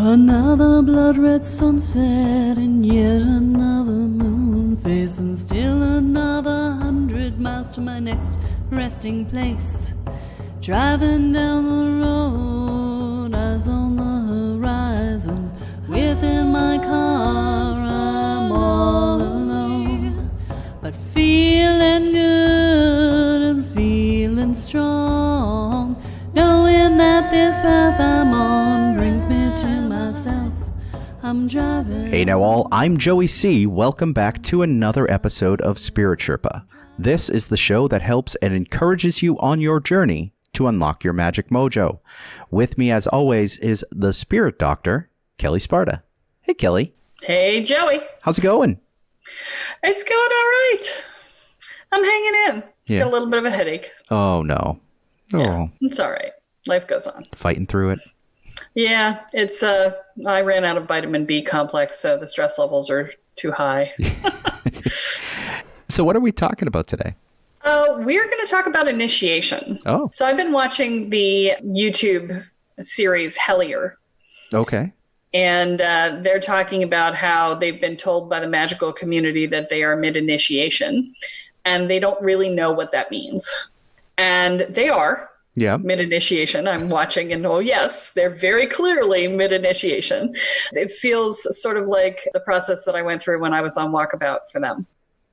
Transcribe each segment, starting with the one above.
Another blood-red sunset and yet another moon face, and still another 100 miles to my next resting place. Driving down the road, eyes on the horizon. Within my car, I'm all alone, but feeling good and feeling strong, knowing that this path I'm on brings me to myself. I'm driving. Hey now all, I'm Joey C. Welcome back to another episode of Spirit Sherpa. This is the show that helps and encourages you on your journey to unlock your magic mojo. With me as always is the Spirit Doctor, Kelle Sparta. Hey Kelly. Hey Joey. How's it going? It's going all right. I'm hanging in. Yeah. Got a little bit of a headache. Oh no. Oh. Yeah, it's all right. Life goes on. Fighting through it. Yeah, it's I ran out of vitamin B complex, so the stress levels are too high. So what are we talking about today? We're going to talk about initiation. Oh. So I've been watching the YouTube series Hellier. Okay. And they're talking about how they've been told by the magical community that they are mid-initiation, and they don't really know what that means. And they are. Yeah. Mid-initiation. I'm watching and oh yes, they're very clearly mid-initiation. It feels sort of like the process that I went through when I was on Walkabout for them.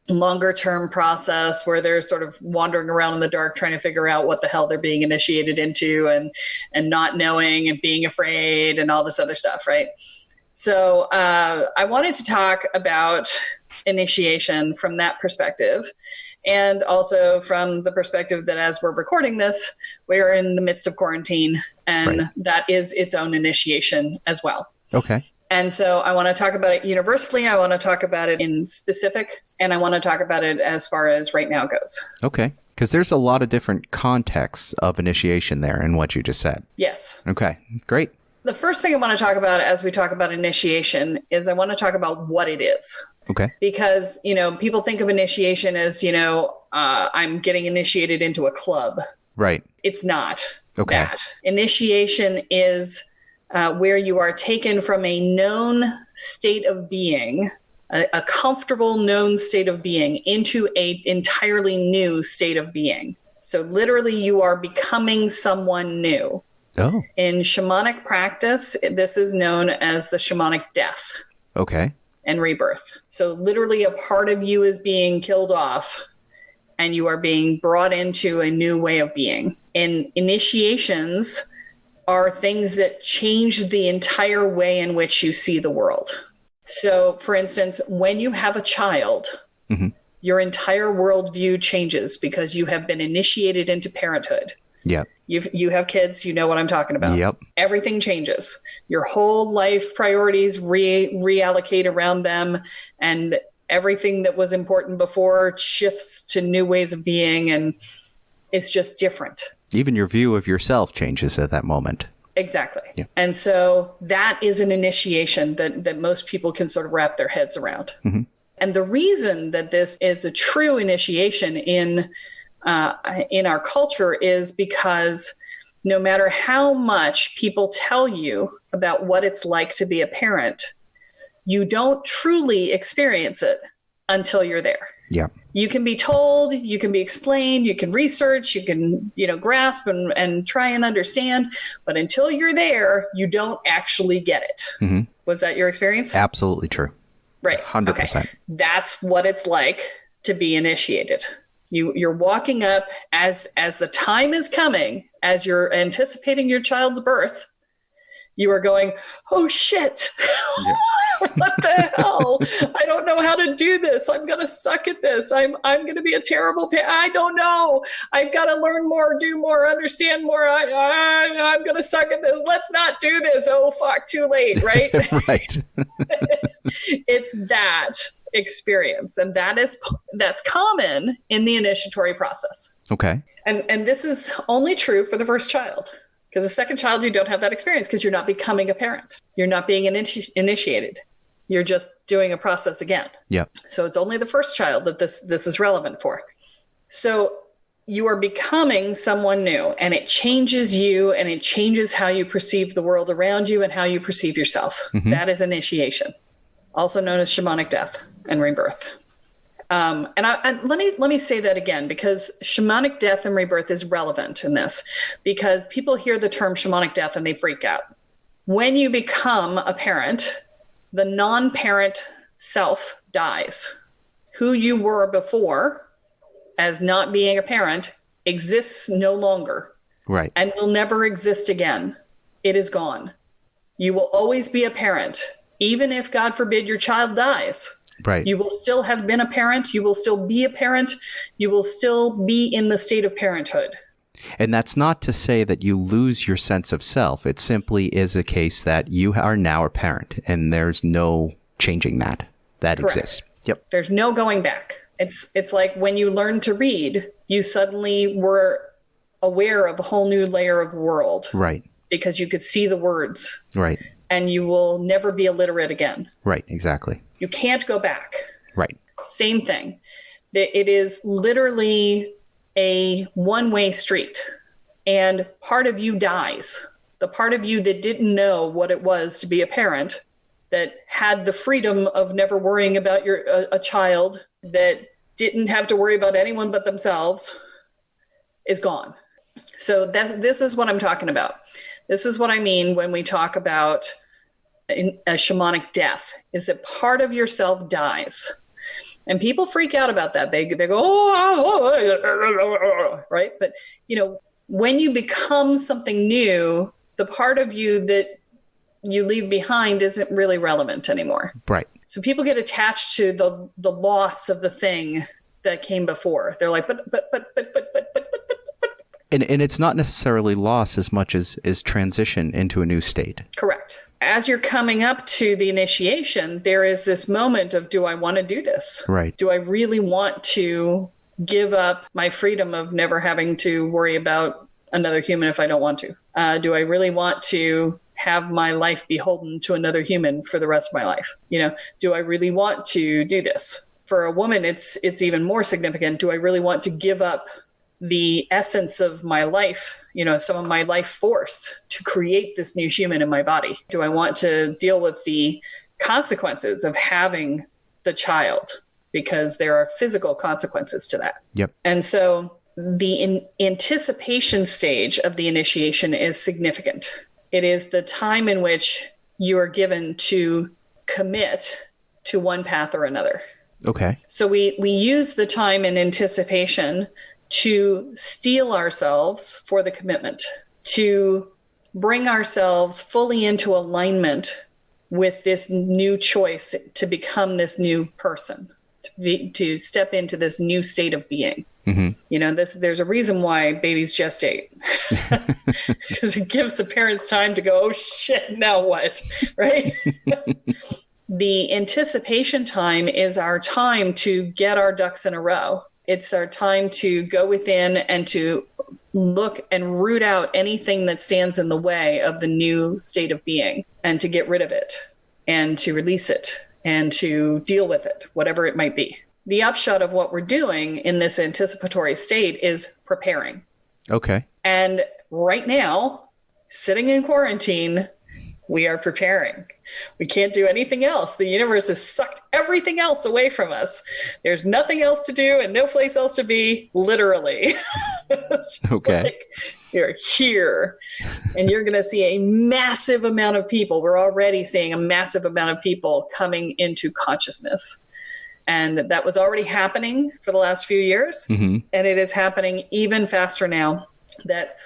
Longer term process where they're sort of wandering around in the dark trying to figure out what the hell they're being initiated into and not knowing and being afraid and all this other stuff, right? So I wanted to talk about initiation from that perspective. And also from the perspective that as we're recording this, we're in the midst of quarantine, and right. That is its own initiation as well. Okay. And so I want to talk about it universally. I want to talk about it in specific, and I want to talk about it as far as right now goes. Okay. Because there's a lot of different contexts of initiation there in what you just said. Yes. Okay. Great. The first thing I want to talk about as we talk about initiation is I want to talk about what it is. Okay. Because, people think of initiation as, I'm getting initiated into a club. Right. It's not okay. that. Initiation is where you are taken from a known state of being, a comfortable known state of being, into an entirely new state of being. So literally you are becoming someone new. Oh. In shamanic practice, this is known as the shamanic death. Okay. And rebirth. So literally a part of you is being killed off and you are being brought into a new way of being. And initiations are things that change the entire way in which you see the world. So for instance, when you have a child, mm-hmm. your entire worldview changes because you have been initiated into parenthood. Yep. You have kids, you know what I'm talking about. Yep. Everything changes. Your whole life priorities reallocate around them, and everything that was important before shifts to new ways of being, and it's just different. Even your view of yourself changes at that moment. Exactly. Yeah. And so that is an initiation that most people can sort of wrap their heads around. Mm-hmm. And the reason that this is a true initiation in our culture is because no matter how much people tell you about what it's like to be a parent, you don't truly experience it until you're there. Yeah. You can be told, you can be explained, you can research, you can, grasp and try and understand, but until you're there, you don't actually get it. Mm-hmm. Was that your experience? Absolutely true. Right. 100%. Okay. That's what it's like to be initiated. You're walking up as the time is coming, as you're anticipating your child's birth, you are going, oh shit, yeah. What the hell? I don't know how to do this. I'm going to suck at this. I'm going to be a terrible parent. I don't know. I've got to learn more, do more, understand more. I'm going to suck at this. Let's not do this. Oh, fuck, too late, right? Right. It's that experience. And that's common in the initiatory process. Okay. And this is only true for the first child. Because the second child, you don't have that experience because you're not becoming a parent. You're not being initiated. You're just doing a process again. Yeah. So it's only the first child that this is relevant for. So you are becoming someone new, and it changes you, and it changes how you perceive the world around you and how you perceive yourself. Mm-hmm. That is initiation, also known as shamanic death and rebirth. And let me say that again, because shamanic death and rebirth is relevant in this, because people hear the term shamanic death and they freak out. When you become a parent, the non-parent self dies. Who you were before as not being a parent exists no longer. Right. And will never exist again. It is gone. You will always be a parent, even if, God forbid, your child dies. Right. You will still have been a parent. You will still be a parent. You will still be in the state of parenthood. And that's not to say that you lose your sense of self. It simply is a case that you are now a parent, and there's no changing that. That Correct. Exists. Yep. There's no going back. It's like when you learn to read, you suddenly were aware of a whole new layer of world. Right. Because you could see the words. Right. And you will never be illiterate again. Right. Exactly. You can't go back. Right. Same thing. It is literally a one-way street, and part of you dies. The part of you that didn't know what it was to be a parent, that had the freedom of never worrying about a child, that didn't have to worry about anyone but themselves, is gone. So this is what I'm talking about. This is what I mean when we talk about a shamanic death, is that part of yourself dies. And people freak out about that. They go, oh, right? But, when you become something new, the part of you that you leave behind isn't really relevant anymore. Right. So people get attached to the loss of the thing that came before. They're like, but. And it's not necessarily loss as much as transition into a new state. Correct. As you're coming up to the initiation, there is this moment of, do I want to do this? Right. Do I really want to give up my freedom of never having to worry about another human if I don't want to? Do I really want to have my life beholden to another human for the rest of my life? Do I really want to do this? For a woman, it's even more significant. Do I really want to give up the essence of my life, some of my life force to create this new human in my body? Do I want to deal with the consequences of having the child? Because there are physical consequences to that. Yep. And so the anticipation stage of the initiation is significant. It is the time in which you are given to commit to one path or another. Okay. So we use the time in anticipation to steel ourselves for the commitment, to bring ourselves fully into alignment with this new choice to become this new person, to step into this new state of being. Mm-hmm. There's a reason why babies gestate, because it gives the parents time to go, oh shit, now what, right? The anticipation time is our time to get our ducks in a row. It's our time to go within and to look and root out anything that stands in the way of the new state of being, and to get rid of it and to release it and to deal with it, whatever it might be. The upshot of what we're doing in this anticipatory state is preparing. Okay. And right now, sitting in quarantine, we are preparing. We can't do anything else. The universe has sucked everything else away from us. There's nothing else to do and no place else to be, literally. It's just okay. Like, you're here and you're going to see a massive amount of people. We're already seeing a massive amount of people coming into consciousness. And that was already happening for the last few years. Mm-hmm. And it is happening even faster now that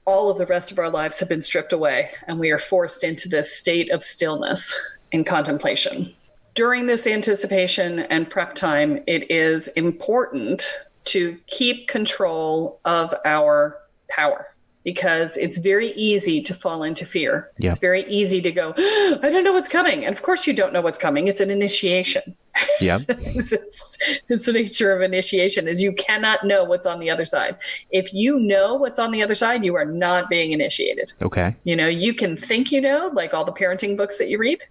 all of the rest of our lives have been stripped away, and we are forced into this state of stillness and contemplation. During this anticipation and prep time, it is important to keep control of our power, because it's very easy to fall into fear. Yeah. It's very easy to go, I don't know what's coming. And of course you don't know what's coming. It's an initiation. Yeah. It's the nature of initiation, is you cannot know what's on the other side. If you know what's on the other side, you are not being initiated. Okay. You can think like all the parenting books that you read,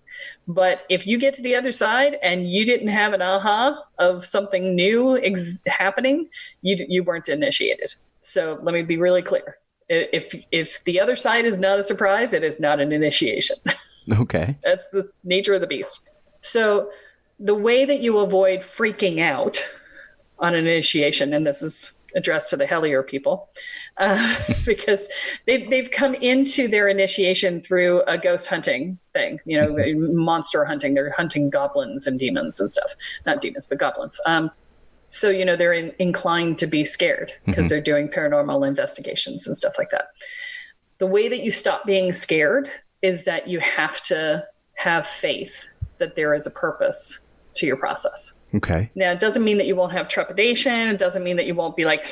but if you get to the other side and you didn't have an aha of something new happening, you weren't initiated. So let me be really clear. If the other side is not a surprise, it is not an initiation. Okay. That's the nature of the beast. So the way that you avoid freaking out on an initiation, and this is addressed to the hellier people, because they've come into their initiation through a ghost hunting thing, monster hunting. They're hunting goblins and demons and stuff. Not demons, but goblins. So, they're inclined to be scared because they're doing paranormal investigations and stuff like that. The way that you stop being scared is that you have to have faith that there is a purpose to your process. Okay. Now, it doesn't mean that you won't have trepidation. It doesn't mean that you won't be like,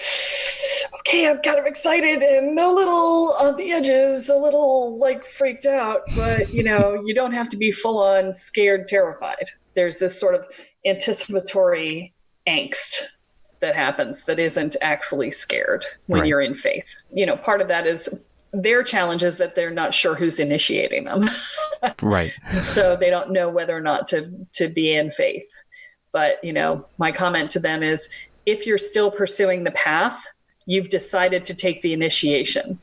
okay, I'm kind of excited and a little on the edges, a little like freaked out, but you don't have to be full on scared, terrified. There's this sort of anticipatory angst that happens that isn't actually scared when you're in faith. Part of that is their challenge is that they're not sure who's initiating them. Right. So they don't know whether or not to be in faith. But, my comment to them is, if you're still pursuing the path, you've decided to take the initiation.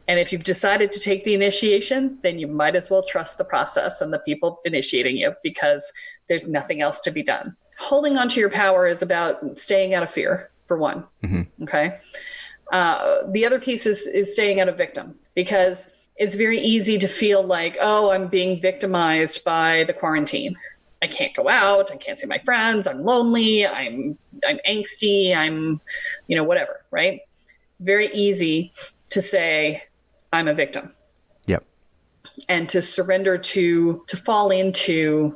And if you've decided to take the initiation, then you might as well trust the process and the people initiating you, because there's nothing else to be done. Holding on to your power is about staying out of fear, for one. Okay. The other piece is staying out of victim, because it's very easy to feel like, oh, I'm being victimized by the quarantine. I can't go out. I can't see my friends. I'm lonely. I'm angsty. I'm, whatever, right? Very easy to say I'm a victim. Yep. And to surrender to fall into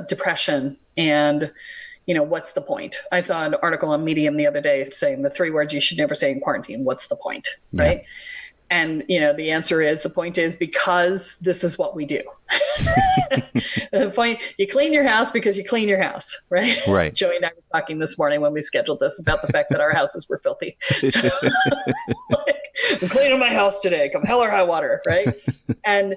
depression and, what's the point? I saw an article on Medium the other day saying the 3 words you should never say in quarantine. What's the point? Right. Yeah. And, the answer is, the point is because this is what we do. The point, you clean your house because you clean your house, right? Right. Joey and I were talking this morning when we scheduled this about the fact that our houses were filthy. So it's like, I'm cleaning my house today, come hell or high water, right? And,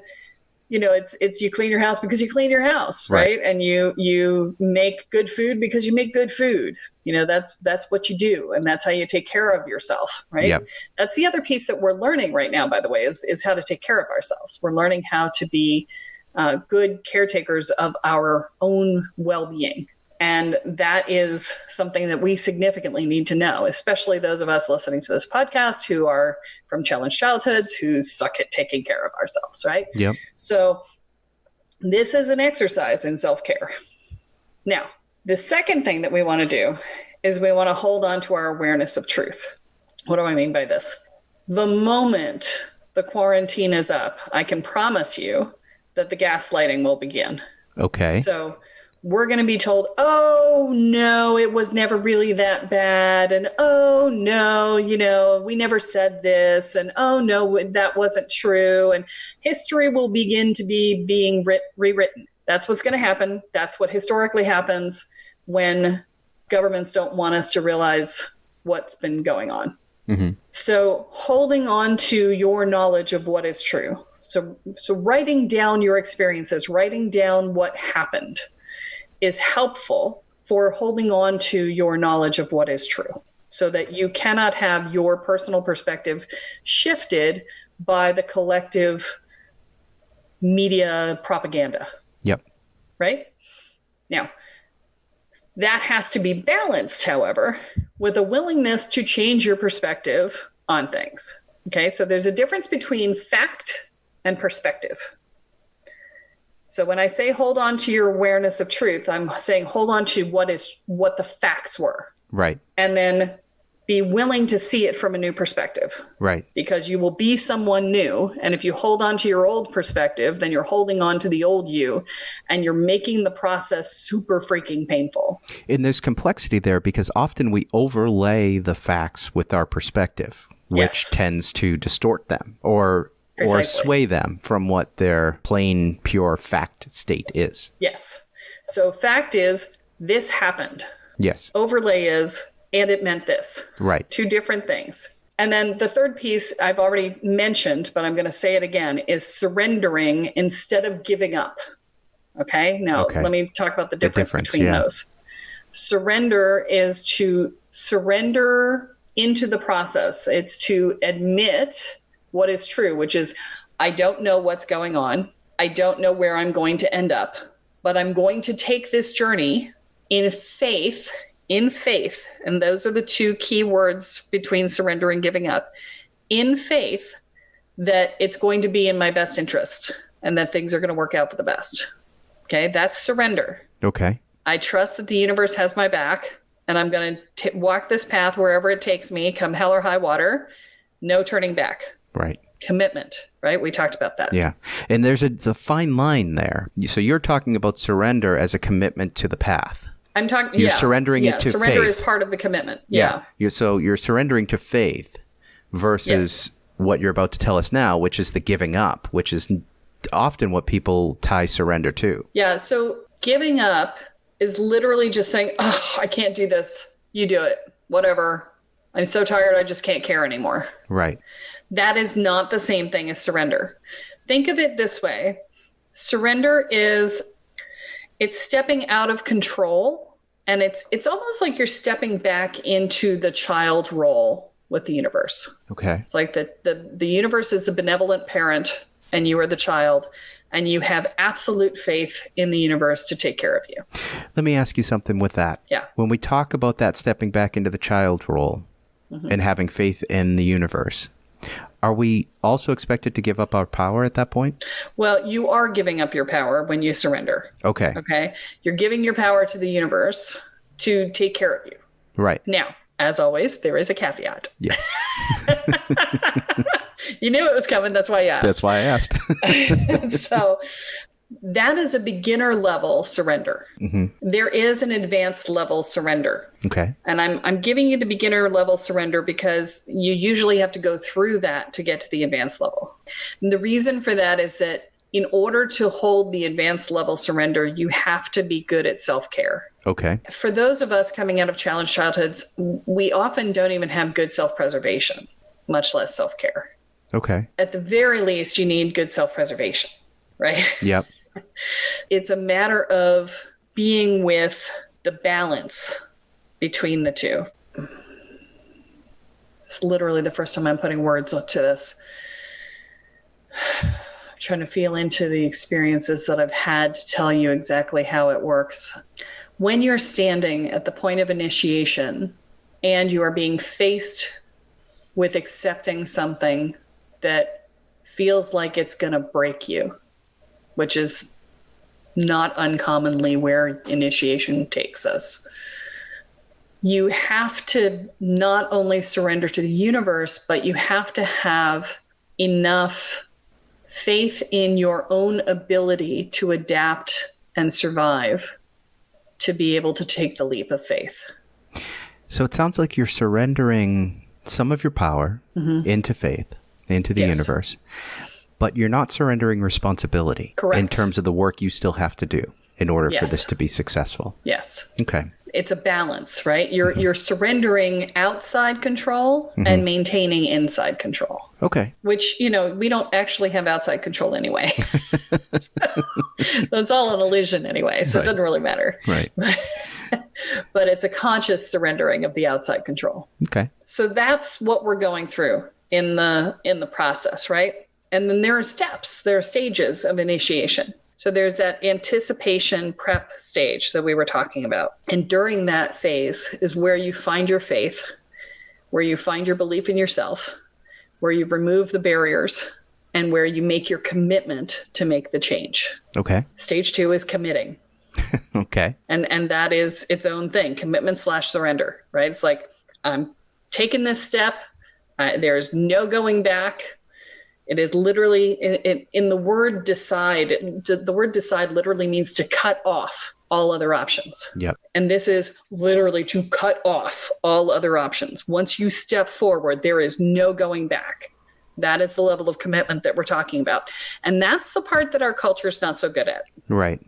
it's you clean your house because you clean your house, right? And you make good food because you make good food. That's what you do, and that's how you take care of yourself, right? Yep. That's the other piece that we're learning right now, by the way, is how to take care of ourselves. We're learning how to be good caretakers of our own well-being. And that is something that we significantly need to know, especially those of us listening to this podcast who are from challenged childhoods, who suck at taking care of ourselves, right? Yep. So this is an exercise in self-care. Now, the second thing that we want to do is we want to hold on to our awareness of truth. What do I mean by this? The moment the quarantine is up, I can promise you that the gaslighting will begin. Okay. So we're going to be told, oh, no, it was never really that bad. And, oh, no, we never said this. And, oh, no, that wasn't true. And history will begin to be being rewritten. That's what's going to happen. That's what historically happens when governments don't want us to realize what's been going on. Mm-hmm. So holding on to your knowledge of what is true. So writing down your experiences, writing down what happened is helpful for holding on to your knowledge of what is true, so that you cannot have your personal perspective shifted by the collective media propaganda. Yep. Right? Now, that has to be balanced, however, with a willingness to change your perspective on things. Okay, so there's a difference between fact and perspective. So when I say hold on to your awareness of truth, I'm saying hold on to what the facts were. Right. And then be willing to see it from a new perspective. Right. Because you will be someone new. And if you hold on to your old perspective, then you're holding on to the old you, and you're making the process super freaking painful. And there's complexity there, because often we overlay the facts with our perspective, which tends to distort them or sway them from what their plain, pure fact state is. Yes. So fact is, this happened. Yes. Overlay is, and it meant this. Right. Two different things. And then the third piece I've already mentioned, but I'm going to say it again, is surrendering instead of giving up. Okay. Now, let me talk about the difference between those. Surrender is to surrender into the process. It's to admit what is true, which is, I don't know what's going on. I don't know where I'm going to end up, but I'm going to take this journey in faith. And those are the two key words between surrender and giving up. In faith that it's going to be in my best interest and that things are going to work out for the best. Okay, that's surrender. Okay. I trust that the universe has my back, and I'm going to walk this path wherever it takes me, come hell or high water, no turning back. Right. Commitment, right? We talked about that. Yeah. And there's a fine line there. So you're talking about surrender as a commitment to the path. I'm talking. You're surrendering it to surrender faith. is part of the commitment. Yeah. So you're surrendering to faith versus what you're about to tell us now, which is the giving up, which is often what people tie surrender to. Yeah. So giving up is literally just saying, oh, I can't do this. You do it. Whatever. I'm so tired. I just can't care anymore. Right. That is not the same thing as surrender. Think of it this way. Surrender it's stepping out of control, and it's almost like you're stepping back into the child role with the universe. Okay. It's like the universe is a benevolent parent and you are the child, and you have absolute faith in the universe to take care of you. Let me ask you something with that. Yeah. When we talk about that stepping back into the child role and having faith in the universe, are we also expected to give up our power at that point? Well, you are giving up your power when you surrender. Okay. Okay. You're giving your power to the universe to take care of you. Right. Now, as always, there is a caveat. Yes. You knew it was coming. That's why you asked. That's why I asked. So that is a beginner level surrender. There is an advanced level surrender. Okay. And I'm giving you the beginner level surrender because you usually have to go through that to get to the advanced level. And the reason for that is that in order to hold the advanced level surrender, you have to be good at self-care. Okay. For those of us coming out of challenged childhoods, we often don't even have good self-preservation, much less self-care. Okay. At the very least, you need good self-preservation, right? Yep. It's a matter of being with the balance between the two. It's literally the first time I'm putting words to this. I'm trying to feel into the experiences that I've had to tell you exactly how it works. When you're standing at the point of initiation and you are being faced with accepting something that feels like it's going to break you, which is not uncommonly where initiation takes us. You have to not only surrender to the universe, but you have to have enough faith in your own ability to adapt and survive to be able to take the leap of faith. So it sounds like you're surrendering some of your power into faith, into the universe, but you're not surrendering responsibility. Correct. In terms of the work you still have to do in order for this to be successful. Yes. Okay. It's a balance, right? You're surrendering outside control and maintaining inside control. Okay. Which, we don't actually have outside control anyway. So it's all an illusion anyway, so it doesn't really matter. Right. But it's a conscious surrendering of the outside control. Okay. So that's what we're going through in the process, right? And then there are steps, there are stages of initiation. So there's that anticipation prep stage that we were talking about. And during that phase is where you find your faith, where you find your belief in yourself, where you remove the barriers, and where you make your commitment to make the change. Okay. Stage 2 is committing. Okay. And that is its own thing, commitment/surrender, right? It's like, I'm taking this step. There's no going back. It is literally in the word decide. The word decide literally means to cut off all other options. Yep. And this is literally to cut off all other options. Once you step forward, there is no going back. That is the level of commitment that we're talking about. And that's the part that our culture is not so good at. Right.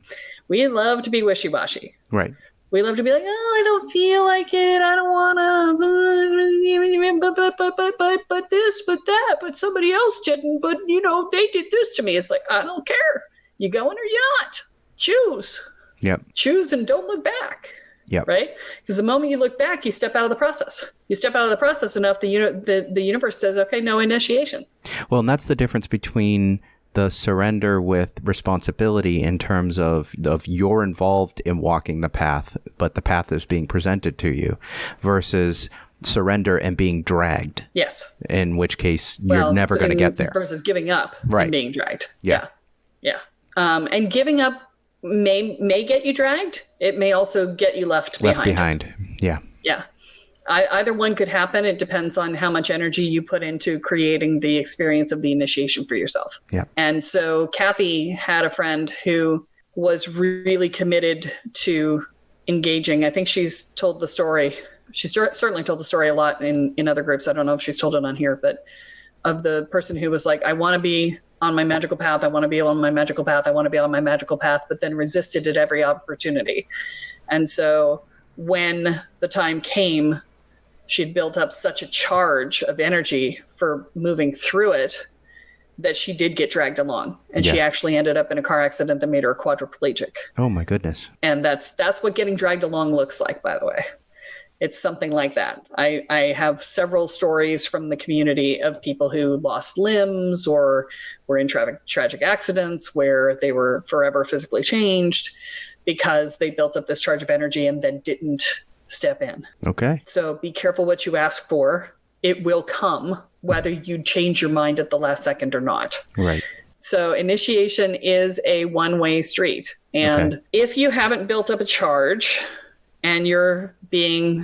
We love to be wishy-washy. Right. We love to be like, oh, I don't feel like it. I don't want to, but this, but that, but somebody else didn't, but, they did this to me. It's like, I don't care. You going or you not? Choose. Yep. Choose and don't look back. Yep. Right? Because the moment you look back, you step out of the process. You step out of the process enough, the universe says, okay, no initiation. Well, and that's the difference between the surrender with responsibility in terms of you're involved in walking the path, but the path is being presented to you, versus surrender and being dragged. Yes. In which case you're never going to get there. Versus giving up and being dragged. Yeah. And giving up may get you dragged. It may also get you left behind. Yeah. Either one could happen. It depends on how much energy you put into creating the experience of the initiation for yourself. Yeah. And so Kathy had a friend who was really committed to engaging. I think she's told the story. She certainly told the story a lot in other groups. I don't know if she's told it on here, but of the person who was like, I want to be on my magical path. I want to be on my magical path. I want to be on my magical path, but then resisted at every opportunity. And so when the time came, she'd built up such a charge of energy for moving through it that she did get dragged along. And she actually ended up in a car accident that made her quadriplegic. Oh my goodness. And that's what getting dragged along looks like, by the way. It's something like that. I have several stories from the community of people who lost limbs or were in tragic accidents where they were forever physically changed because they built up this charge of energy and then didn't step in. Okay. So be careful what you ask for. It will come, whether you change your mind at the last second or not. Right. So initiation is a one-way street. And if you haven't built up a charge and you're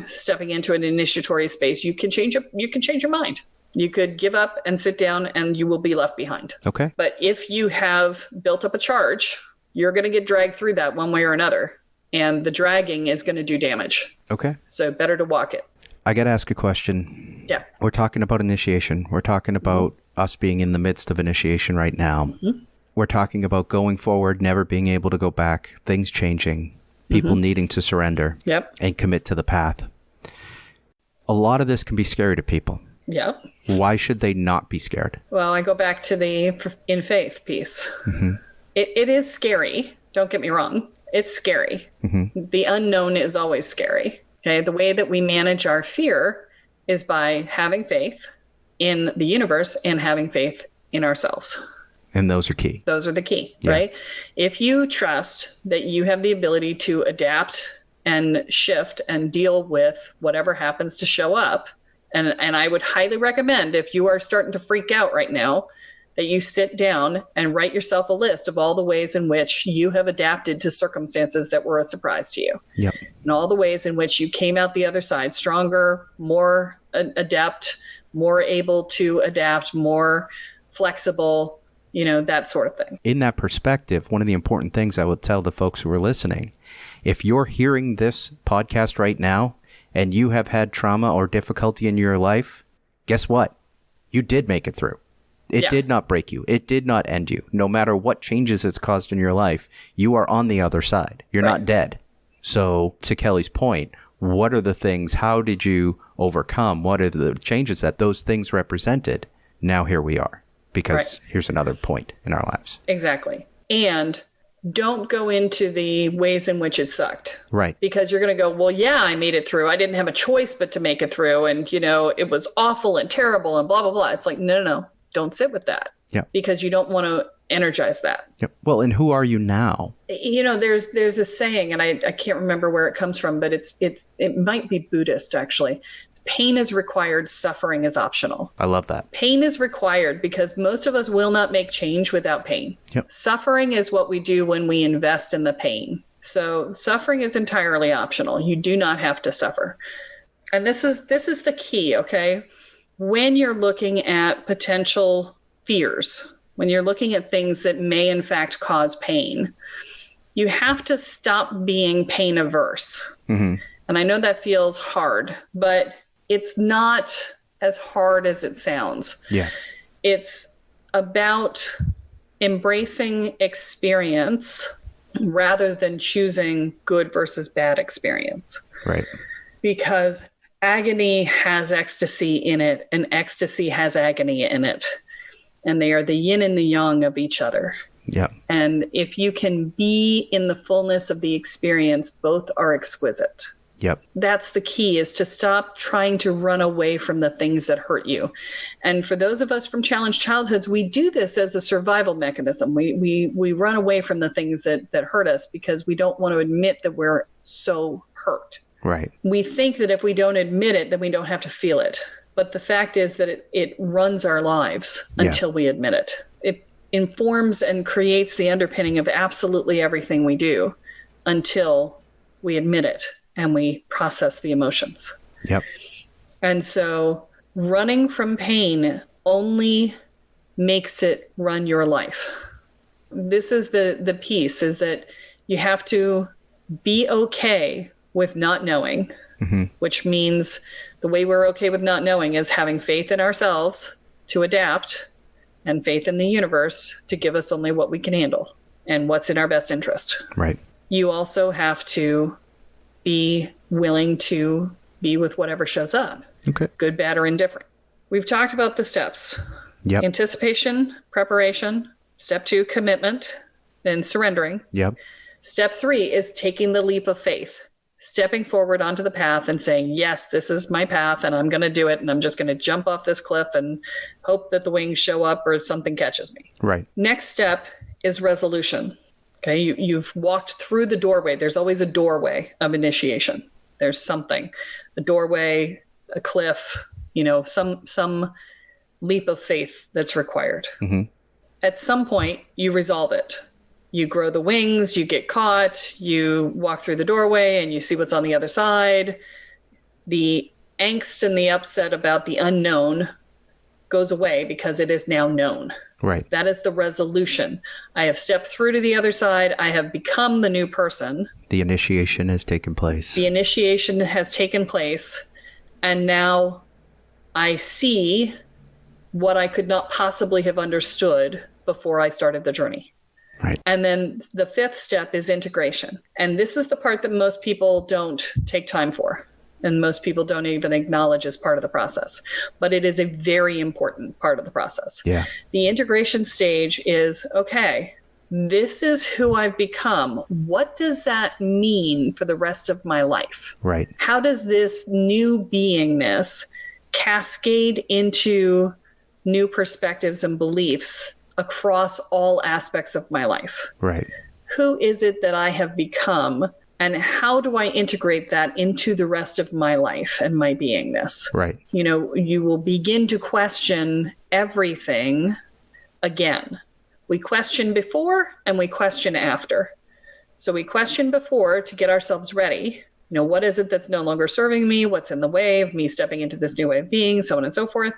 stepping into an initiatory space, you can change your mind. You could give up and sit down and you will be left behind. Okay. But if you have built up a charge, you're going to get dragged through that one way or another. And the dragging is going to do damage. Okay. So better to walk it. I got to ask a question. Yeah. We're talking about initiation. We're talking about us being in the midst of initiation right now. Mm-hmm. We're talking about going forward, never being able to go back, things changing, people needing to surrender and commit to the path. A lot of this can be scary to people. Yep. Why should they not be scared? Well, I go back to the in faith piece. Mm-hmm. It is scary. Don't get me wrong. It's scary. Mm-hmm. The unknown is always scary. Okay. The way that we manage our fear is by having faith in the universe and having faith in ourselves. And those are key. Those are the key, right? If you trust that you have the ability to adapt and shift and deal with whatever happens to show up, and I would highly recommend, if you are starting to freak out right now, that you sit down and write yourself a list of all the ways in which you have adapted to circumstances that were a surprise to you. Yep. And all the ways in which you came out the other side stronger, more adept, more able to adapt, more flexible, that sort of thing. In that perspective, one of the important things I would tell the folks who are listening, if you're hearing this podcast right now and you have had trauma or difficulty in your life, guess what? You did make it through. It did not break you. It did not end you. No matter what changes it's caused in your life, you are on the other side. You're not dead. So to Kelle's point, what are the things, how did you overcome? What are the changes that those things represented? Now here we are, because here's another point in our lives. Exactly. And don't go into the ways in which it sucked. Right. Because you're going to go, well, yeah, I made it through. I didn't have a choice but to make it through. And, it was awful and terrible and blah, blah, blah. It's like, no. Don't sit with that. Yeah. Because you don't want to energize that. Yep. Well, and who are you now? There's a saying, and I can't remember where it comes from, but it might be Buddhist actually. It's pain is required, suffering is optional. I love that. Pain is required because most of us will not make change without pain. Yep. Suffering is what we do when we invest in the pain. So suffering is entirely optional. You do not have to suffer. And this is the key, okay? When you're looking at potential fears, when you're looking at things that may in fact cause pain, you have to stop being pain averse. Mm-hmm. And I know that feels hard, but it's not as hard as it sounds. Yeah. It's about embracing experience rather than choosing good versus bad experience. Right. Because agony has ecstasy in it, and ecstasy has agony in it. And they are the yin and the yang of each other. Yeah. And if you can be in the fullness of the experience, both are exquisite. Yep. That's the key, is to stop trying to run away from the things that hurt you. And for those of us from challenged childhoods, we do this as a survival mechanism. We run away from the things that hurt us because we don't want to admit that we're so hurt. Right. We think that if we don't admit it, then we don't have to feel it. But the fact is that it runs our lives until we admit it. It informs and creates the underpinning of absolutely everything we do until we admit it and we process the emotions. Yep. And so running from pain only makes it run your life. This is the piece, is that you have to be okay with not knowing, which means the way we're okay with not knowing is having faith in ourselves to adapt and faith in the universe to give us only what we can handle and what's in our best interest. Right. You also have to be willing to be with whatever shows up. Okay. Good, bad, or indifferent. We've talked about the steps. Yep. Anticipation, preparation. Step 2, commitment, then surrendering. Yep. Step 3 is taking the leap of faith, stepping forward onto the path and saying, yes, this is my path and I'm going to do it. And I'm just going to jump off this cliff and hope that the wings show up or something catches me. Right. Next step is resolution. Okay. You've walked through the doorway. There's always a doorway of initiation. There's something, a doorway, a cliff, some leap of faith that's required. Mm-hmm. At some point you resolve it. You grow the wings, you get caught, you walk through the doorway and you see what's on the other side. The angst and the upset about the unknown goes away because it is now known. Right. That is the resolution. I have stepped through to the other side. I have become the new person. The initiation has taken place. The initiation has taken place. And now I see what I could not possibly have understood before I started the journey. Right. And then the 5th step is integration. And this is the part that most people don't take time for. And most people don't even acknowledge as part of the process. But it is a very important part of the process. Yeah. The integration stage is, okay, this is who I've become. What does that mean for the rest of my life? Right. How does this new beingness cascade into new perspectives and beliefs across all aspects of my life? Right. Who is it that I have become, and how do I integrate that into the rest of my life and my beingness? Right. You will begin to question everything again. We question before and we question after. So we question before to get ourselves ready. What is it that's no longer serving me? What's in the way of me stepping into this new way of being, so on and so forth.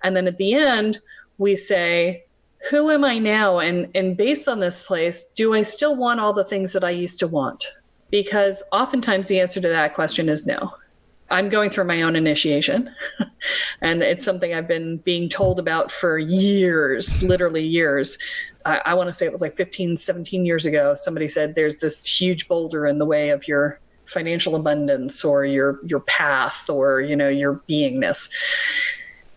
And then at the end, we say, who am I now? And based on this place, do I still want all the things that I used to want? Because oftentimes the answer to that question is no. I'm going through my own initiation, and it's something I've been being told about for years, literally years. I want to say it was like 15, 17 years ago. Somebody said, there's this huge boulder in the way of your financial abundance or your path or, your beingness.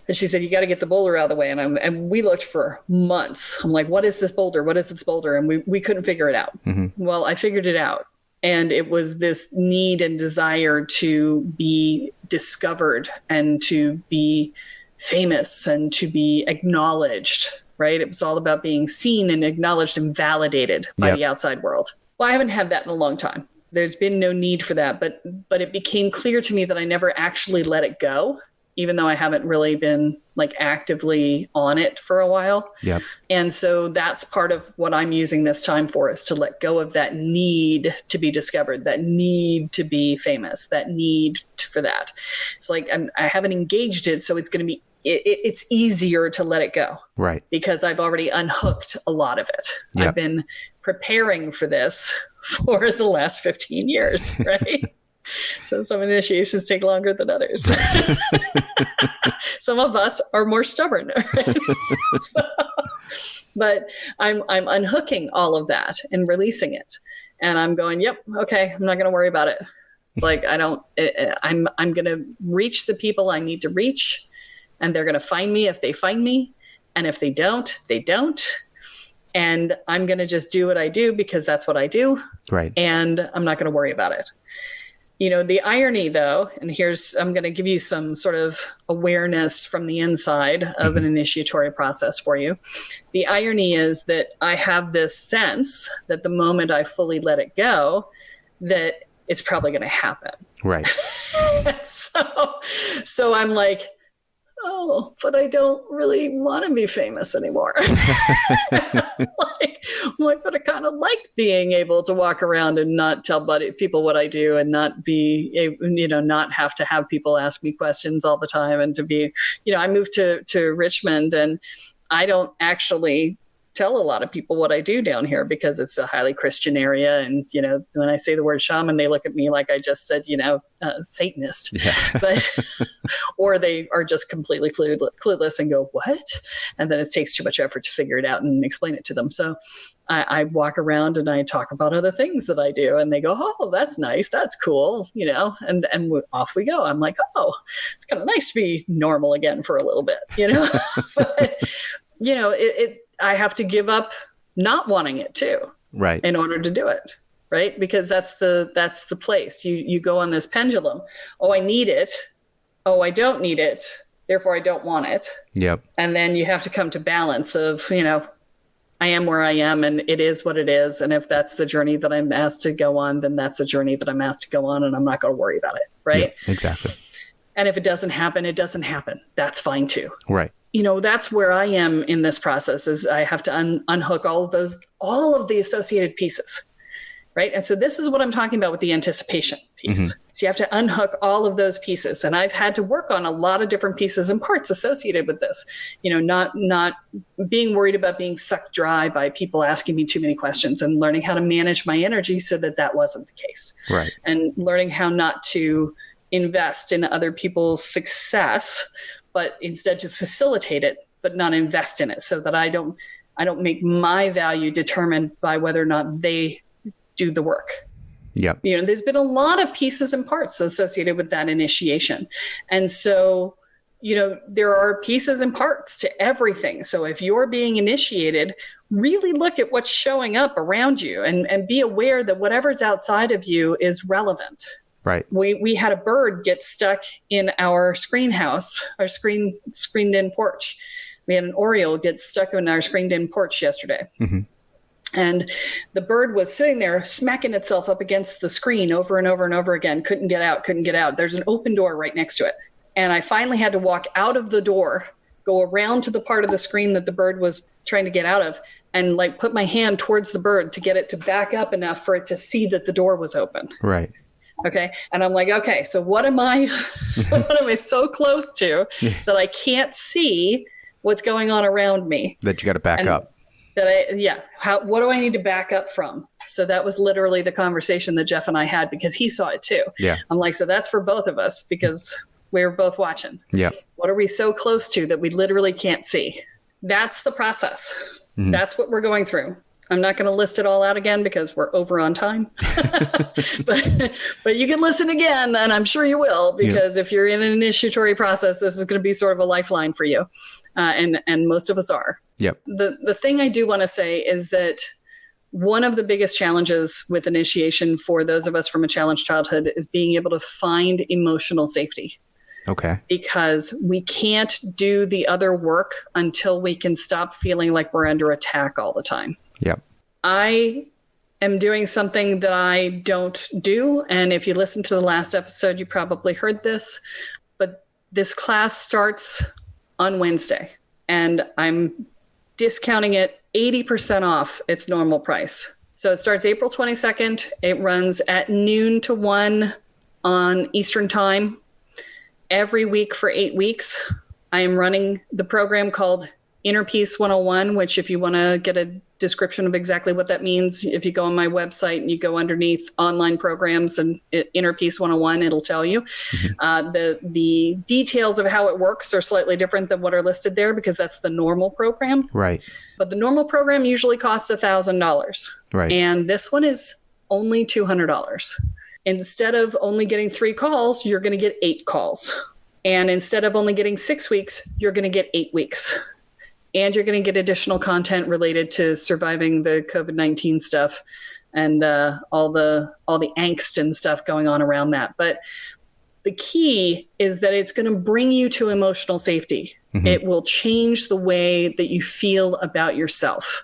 And she said, you got to get the boulder out of the way. And we looked for months. I'm like, what is this boulder? What is this boulder? And we couldn't figure it out. Mm-hmm. Well, I figured it out. And it was this need and desire to be discovered and to be famous and to be acknowledged, right? It was all about being seen and acknowledged and validated by the outside world. Well, I haven't had that in a long time. There's been no need for that, but it became clear to me that I never actually let it go, even though I haven't really been actively on it for a while. Yep. And so that's part of what I'm using this time for, is to let go of that need to be discovered, that need to be famous, that need for that. It's like I haven't engaged it, so it's going to be, it's easier to let it go. Right. Because I've already unhooked a lot of it. Yep. I've been preparing for this for the last 15 years, right? So some initiations take longer than others. Some of us are more stubborn. Right? But I'm unhooking all of that and releasing it. And I'm going, yep, okay, I'm not going to worry about it. Like I'm going to reach the people I need to reach, and they're going to find me if they find me. And if they don't, they don't. And I'm going to just do what I do because that's what I do. Right. And I'm not going to worry about it. The irony though, and I'm going to give you some sort of awareness from the inside of an initiatory process for you. The irony is that I have this sense that the moment I fully let it go, that it's probably going to happen. Right. So I'm like, oh, but I don't really want to be famous anymore. But I kind of like being able to walk around and not tell people what I do and not be, not have to have people ask me questions all the time. And to be, I moved to Richmond, and I don't actually tell a lot of people what I do down here because it's a highly Christian area. And, when I say the word shaman, they look at me like I just said, Satanist, but, or they are just completely clueless and go, what? And then it takes too much effort to figure it out and explain it to them. So I walk around and I talk about other things that I do, and they go, oh, that's nice. That's cool. And off we go. I'm like, oh, it's kind of nice to be normal again for a little bit, but I have to give up not wanting it too, right, in order to do it, right? Because that's the place you go on this pendulum. Oh, I need it. Oh, I don't need it. Therefore, I don't want it. Yep. And then you have to come to balance of, I am where I am, and it is what it is. And if that's the journey that I'm asked to go on, then that's the journey that I'm asked to go on, and I'm not going to worry about it, right? Yep, exactly. And if it doesn't happen, it doesn't happen. That's fine too. Right. That's where I am in this process, is I have to unhook all of the associated pieces, right? And so this is what I'm talking about with the anticipation piece. So you have to unhook all of those pieces. And I've had to work on a lot of different pieces and parts associated with this, not being worried about being sucked dry by people asking me too many questions, and learning how to manage my energy so that wasn't the case. Right. And learning how not to invest in other people's success, but instead to facilitate it, but not invest in it, so that I don't make my value determined by whether or not they do the work. Yep. There's been a lot of pieces and parts associated with that initiation. And so, there are pieces and parts to everything. So if you're being initiated, really look at what's showing up around you, and be aware that whatever's outside of you is relevant. Right. We had a bird get stuck in our screened in porch. We had an Oriole get stuck in our screened in porch yesterday. And the bird was sitting there smacking itself up against the screen over and over and over again. Couldn't get out. There's an open door right next to it. And I finally had to walk out of the door, go around to the part of the screen that the bird was trying to get out of, and put my hand towards the bird to get it to back up enough for it to see that the door was open. Right. Okay. And I'm like, okay, so what am I so close to that I can't see what's going on around me? That you got to back up. What do I need to back up from? So that was literally the conversation that Jeff and I had, because he saw it too. Yeah. I'm like, so that's for both of us, because we were both watching. Yeah. What are we so close to that we literally can't see? That's the process. That's what we're going through. I'm not going to list it all out again because we're over on time, but you can listen again, and I'm sure you will, because if you're in an initiatory process, this is going to be sort of a lifeline for you. And most of us are. Yep. The thing I do want to say is that one of the biggest challenges with initiation for those of us from a challenged childhood is being able to find emotional safety. Okay. Because we can't do the other work until we can stop feeling like we're under attack all the time. Yep. I am doing something that I don't do. And if you listen to the last episode, you probably heard this, but this class starts on Wednesday, and I'm discounting it 80% off its normal price. So it starts April 22nd. It runs at noon to 1 on Eastern time every week for 8 weeks. I am running the program called Inner Peace 101, which, if you want to get a description of exactly what that means, if you go on my website and you go underneath online programs and Inner Peace 101, it'll tell you. The details of how it works are slightly different than what are listed there, because that's the normal program. Right. But the normal program usually costs $1,000. Right. And this one is only $200. Instead of only getting 3 calls, you're going to get 8 calls. And instead of only getting 6 weeks, you're going to get 8 weeks. and you're going to get additional content related to surviving the COVID-19 stuff and all the angst and stuff going on around that. But the key is that it's going to bring you to emotional safety. Mm-hmm. It will change the way that you feel about yourself.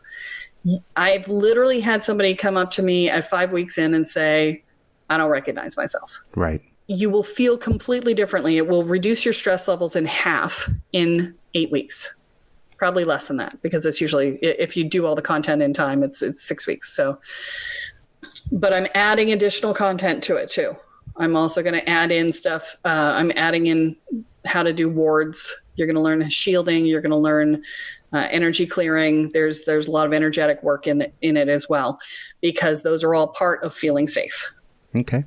I've literally had somebody come up to me at 5 weeks in and say, I don't recognize myself. Right. You will feel completely differently. It will reduce your stress levels in half in 8 weeks. Probably less than that, because it's usually, if you do all the content in time, it's 6 weeks. So, but I'm adding additional content to it too. I'm also going to add in stuff. I'm adding in how to do wards. You're going to learn shielding. You're going to learn energy clearing. There's a lot of energetic work in it as well, because those are all part of feeling safe. Okay.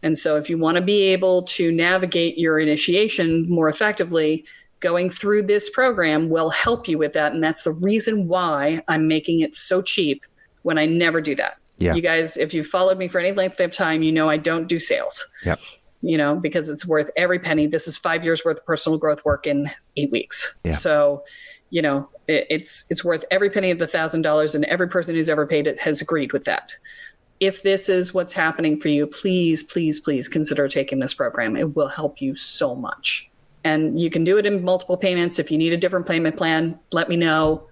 And so if you want to be able to navigate your initiation more effectively, going through this program will help you with that. And that's the reason why I'm making it so cheap when I never do that. Yeah. You guys, if you've followed me for any length of time, you know I don't do sales. Yep. You know, because it's worth every penny. This is 5 years worth of personal growth work in 8 weeks. Yeah. So, you know, it's worth every penny of the $1,000, and every person who's ever paid it has agreed with that. If this is what's happening for you, please, please, please consider taking this program. It will help you so much. And you can do it in multiple payments. If you need a different payment plan, let me know.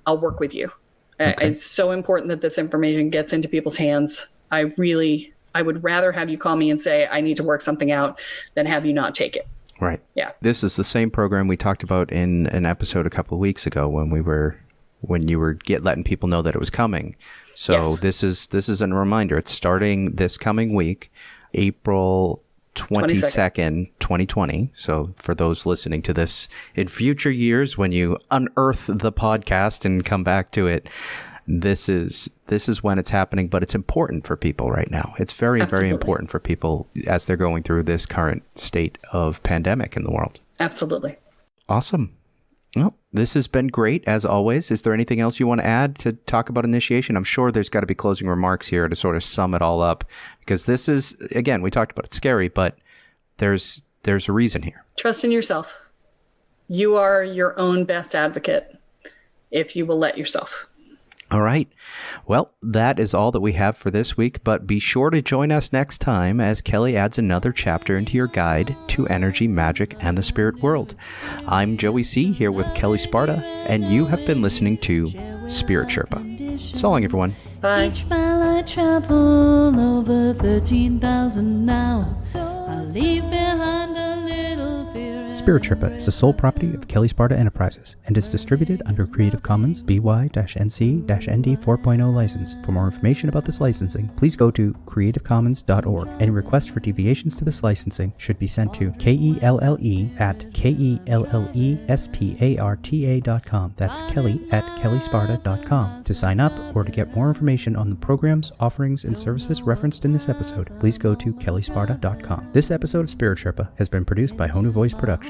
I'll work with you. Okay. It's so important that this information gets into people's hands. I would rather have you call me and say, I need to work something out, than have you not take it. Right. Yeah. This is the same program we talked about in an episode a couple of weeks ago when you were letting people know that it was coming. So yes. This is a reminder. It's starting this coming week, April 22nd, 2020. So for those listening to this in future years, when you unearth the podcast and come back to it, this is when it's happening, but it's important for people right now. It's very, Absolutely. Very important for people as they're going through this current state of pandemic in the world. Absolutely. Awesome. Well, this has been great, as always. Is there anything else you want to add to talk about initiation? I'm sure there's got to be closing remarks here to sort of sum it all up, because this is, again, we talked about it, scary, but there's a reason here. Trust in yourself. You are your own best advocate if you will let yourself. All right. Well, that is all that we have for this week, but be sure to join us next time as Kelle adds another chapter into your guide to energy, magic, and the spirit world. I'm Joey C. here with Kelle Sparta, and you have been listening to Spirit Sherpa. So long, everyone. Bye. Each mile I travel over 13,000 now. I leave behind a little fear. Spirit Sherpa is the sole property of Kelle Sparta Enterprises and is distributed under Creative Commons BY-NC-ND 4.0 license. For more information about this licensing, please go to creativecommons.org. Any requests for deviations to this licensing should be sent to KELLE@KELLESPARTA.com. That's Kelly@KelleSparta.com. To sign up or to get more information on the programs, offerings, and services referenced in this episode, please go to KelleSparta.com. This episode of Spirit Sherpa has been produced by Honu Voice Productions.